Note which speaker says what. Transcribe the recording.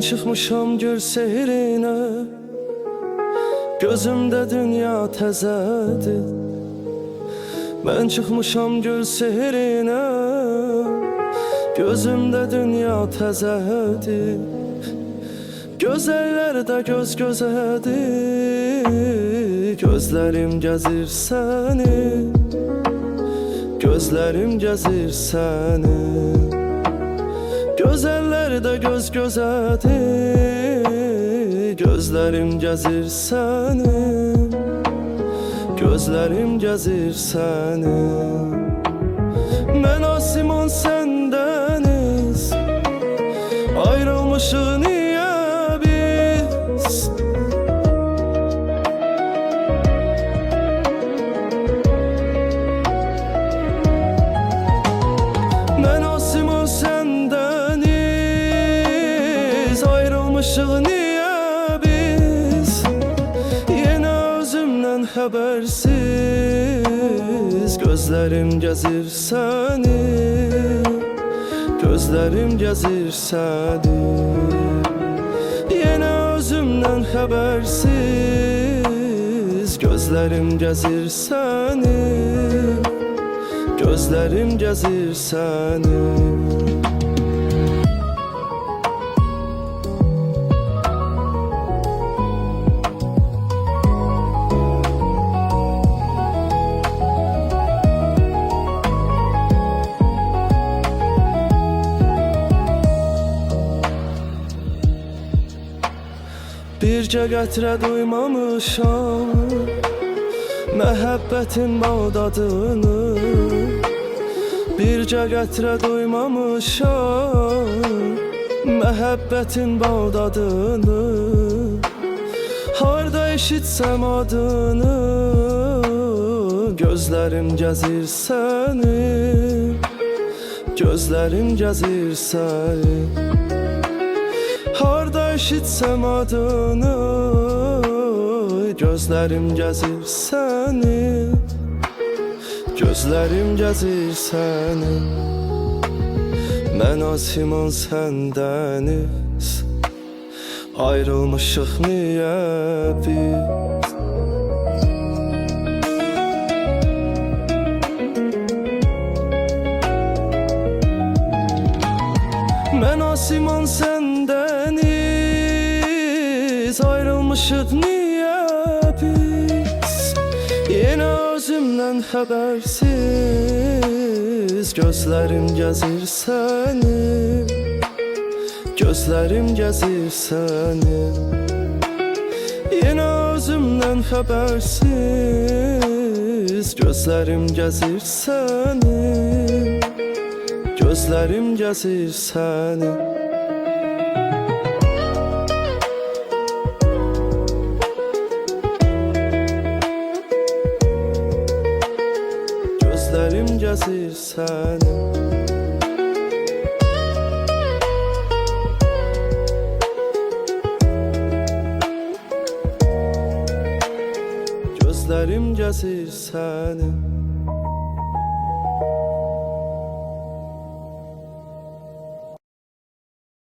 Speaker 1: çıkmışam gör seyrine, gözümde dünya təzədir. Ben çıkmışam gör seyrine, gözümde dünya təzədir. Gözəllerde göz gözədir, gözlerim gəzir səni, gözlerim gəzir səni. Gözəllerde göz gözədir, gözlerim gəzir səni, gözlerim gəzir səni. Mən Asiman səndəniz, ayrılmışıq niyə biz? Mən Asiman səndəniz, ayrılmışıq niyə biz? Yenə özümdən xəbərsiz, gözlerim gəzir səni, gözlerim gəzir səni. Yenə özümdən xəbərsiz, gözlerim gəzir səni, gözlerim gəzir səni. Bircə qətrə duymamışam məhəbbətin bağdadını. Bircə qətrə duymamışam məhəbbətin bağdadını. Harda eşitsəm adını, gözlerim gəzir səni, gözlerim gəzir səni. Harda eşitsəm adını, gözlerim gəzir səni, gözlerim gəzir səni. Mən Asiman səndəniz, ayrılmışıq niyə biz? Mən Asiman səndəniz, ayrılmışıq niyə biz? Yenə özümdən xəbərsiz, gözlerim gəzir səni, gözlerim gəzir səni. Yenə özümdən xəbərsiz, gözlerim gəzir səni, gözlerim gəzir səni. Gözlerim gəzir səni. Gözlerim gəzir səni.